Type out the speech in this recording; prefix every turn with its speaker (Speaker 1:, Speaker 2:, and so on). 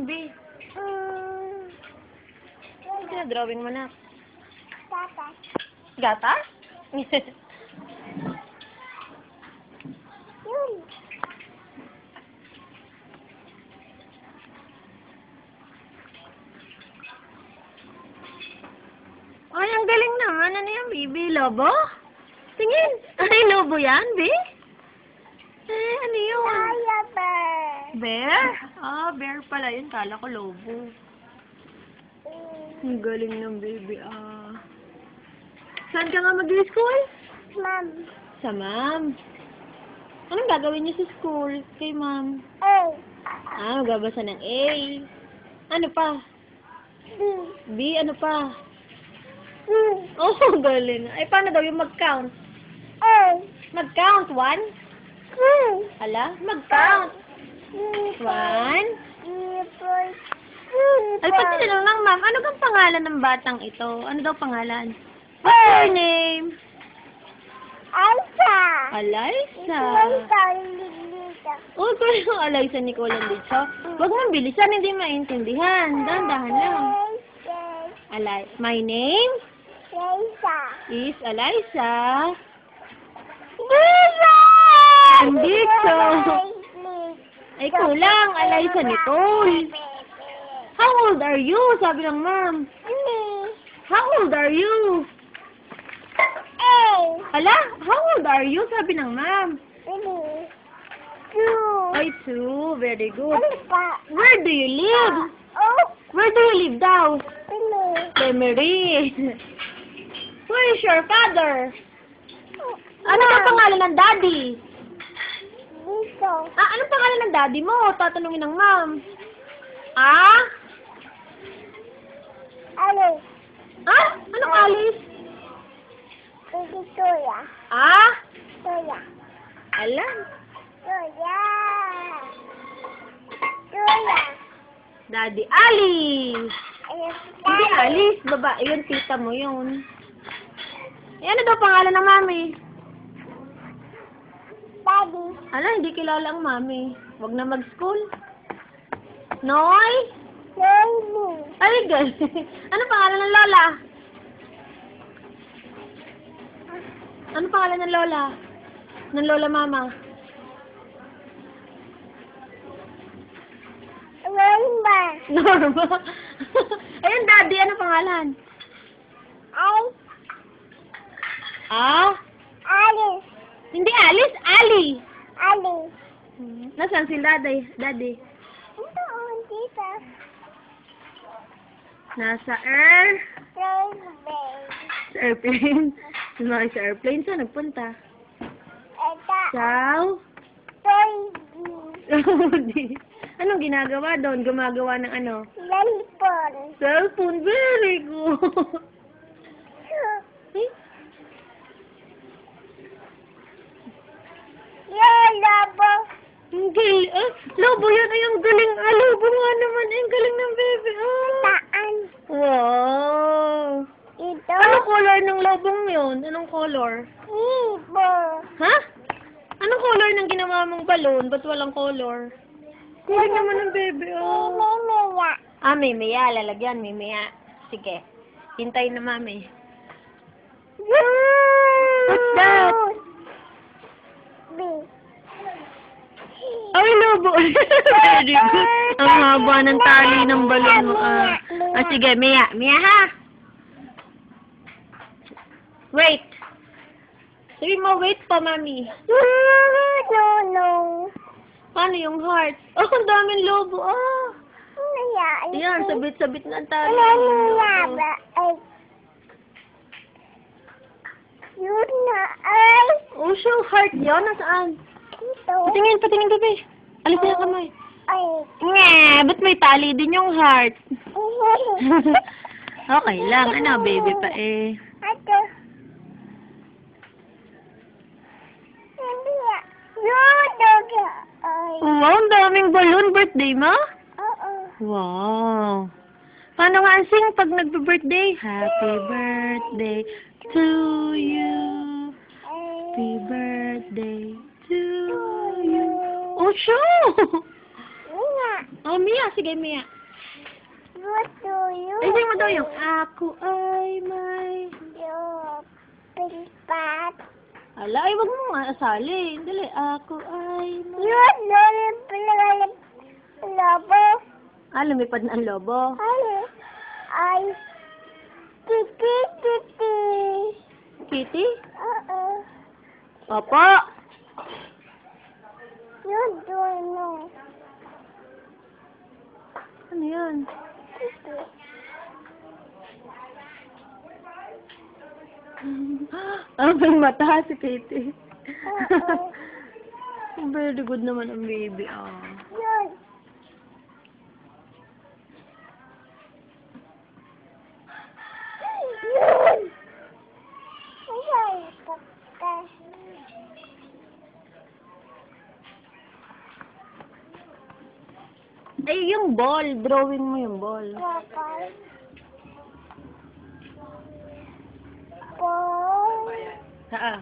Speaker 1: yan, B? Ano sinadrawing mo na?
Speaker 2: Gatas.
Speaker 1: Gatas?
Speaker 2: Yun.
Speaker 1: Ay, ang galing naman. Ano yan, baby? Lobo? Tingin. Ay, lobo yan, B? Eh, ano yun?
Speaker 2: Kaya bear.
Speaker 1: Bear? Ah, bear pala yun. Kala ko lobo. Ang galing ng baby, ah. Saan ka nga mag-school?
Speaker 2: Mom.
Speaker 1: Sa ma'am. Anong gagawin niyo sa school kay ma'am?
Speaker 2: A.
Speaker 1: Ah, magbabasa ng A. Ano pa?
Speaker 2: B.
Speaker 1: B, ano pa?
Speaker 2: C.
Speaker 1: Oh, galing. Ay, paano daw yung mag-count?
Speaker 2: A.
Speaker 1: Mag-count? 1?
Speaker 2: C.
Speaker 1: Hala? Mag-count. 1? Ay, pati tinanong ng ma'am, ano bang pangalan ng batang ito? Ano daw pangalan? What's your name?
Speaker 2: Alsa.
Speaker 1: Alaysa.
Speaker 2: Lisa.
Speaker 1: Oh, ko yung Alaysa ni Kulang dito. Huwag mong bilisan, hindi maintindihan. Dahan-dahan lang. My name
Speaker 2: Lisa.
Speaker 1: is Alaysa.
Speaker 2: Lisa.
Speaker 1: Andito. Ay, kulang. Alaysa Nicole. How old are you? Sabi ng ma'am. How old are you?
Speaker 2: A.
Speaker 1: Hala, how old are you? Sabi ng ma'am.
Speaker 2: Two.
Speaker 1: Ay, 2. Very good.
Speaker 2: Ano pa?
Speaker 1: Where do you live?
Speaker 2: Oh.
Speaker 1: Where do you live daw?
Speaker 2: Pili.
Speaker 1: Emery. Who is your father? Ano daw pangalan ng daddy?
Speaker 2: Dito.
Speaker 1: Ah, anong pangalan ng daddy mo? Tatanungin ng ma'am. Ah?
Speaker 2: Alice.
Speaker 1: Ah? Anong Alice?
Speaker 2: Baby Toya.
Speaker 1: Ah?
Speaker 2: Toya.
Speaker 1: Alam.
Speaker 2: Toya. Toya.
Speaker 1: Daddy Alice.
Speaker 2: Ayun.
Speaker 1: Hindi Alice. Babae yun. Tita mo yun. Eh, ano daw pangalan ng mami?
Speaker 2: Daddy.
Speaker 1: Ala, hindi kilala ang mami. Huwag na mag-school. Noy?
Speaker 2: Baby.
Speaker 1: Ay, galing. Ano pangalan ng lola? Ano pangalan ng lola? Ng lola mama?
Speaker 2: Norma.
Speaker 1: Norma. Ayun, daddy. Ano pangalan?
Speaker 2: Ay.
Speaker 1: Ah?
Speaker 2: Alice.
Speaker 1: Hindi Alice. Ali.
Speaker 2: Alice.
Speaker 1: Nasaan si daddy? Daddy.
Speaker 2: Ito, dito.
Speaker 1: Nasa
Speaker 2: Baby.
Speaker 1: sa airplane. Sumakay sa airplane. Saan nagpunta?
Speaker 2: Ito.
Speaker 1: Ciao.
Speaker 2: Baby.
Speaker 1: Anong ginagawa doon? Gumagawa ng ano?
Speaker 2: Lollipop.
Speaker 1: Cellphone. Very good. Eh?
Speaker 2: Lollipop.
Speaker 1: Ang galing. Lobo yun. Ay, ang galing. Lobo nga naman. Ay, ang galing ng baby.
Speaker 2: Taan.
Speaker 1: Wow.
Speaker 2: Ito.
Speaker 1: Anong color ng lobong yun? Anong color?
Speaker 2: Ibo.
Speaker 1: Ha? Anong color ng ginawa mong balon? Ba't walang color? Galing naman ng baby.
Speaker 2: Mimimia.
Speaker 1: Ah, mimia. Lalagyan. Mimia. Sige. Hintayin na mami. What's that?
Speaker 2: B.
Speaker 1: Ay, lobo. Very good. Ang haba ng tali ng balon mo. Sige, Mia. Mia, ha? Wait. Sabi mo, wait pa, mami.
Speaker 2: No.
Speaker 1: Paano yung heart? Oh, ang daming lobo. Oh. Yan,
Speaker 2: Naya.
Speaker 1: sabit-sabit na ang tali.
Speaker 2: Naya. Ay. Yun na. Ay.
Speaker 1: Oh, show heart yun. Nasaan?
Speaker 2: Ito.
Speaker 1: Patingin, bebe. Alis na yung kamay.
Speaker 2: Ay.
Speaker 1: Nga, ba't may tali din yung heart? Okay lang. Ano, baby pa eh.
Speaker 2: Ito. Naya. Yodoga. Ay.
Speaker 1: Wow, ang daming balloon. Birthday mo?
Speaker 2: Oo.
Speaker 1: Wow. Paano nga ang sing pag nagbe-birthday? Happy birthday to you. Happy birthday to you. Oh, show!
Speaker 2: Naya.
Speaker 1: Oh, Mia. Sige, Mia.
Speaker 2: What do you
Speaker 1: Ay, sing mo daw yung ako ay may...
Speaker 2: do? Pilipat.
Speaker 1: Ala, ay, wag mo nga asali. Dali, ako ay may...
Speaker 2: You don't pilipat. Lobo.
Speaker 1: Ah, lumipad na ang lobo.
Speaker 2: Ay. Titi, titi.
Speaker 1: Kitty?
Speaker 2: Oo.
Speaker 1: Opo.
Speaker 2: You don't know.
Speaker 1: Ano yan?
Speaker 2: Titi.
Speaker 1: Ah, may mata si Kitty.
Speaker 2: Oo.
Speaker 1: Very good naman ang baby. Ah.
Speaker 2: Yun. Yun. Ayan, pagka.
Speaker 1: Ay, yung ball. Drawing mo yung ball.
Speaker 2: Kapal. Ball.
Speaker 1: Ah.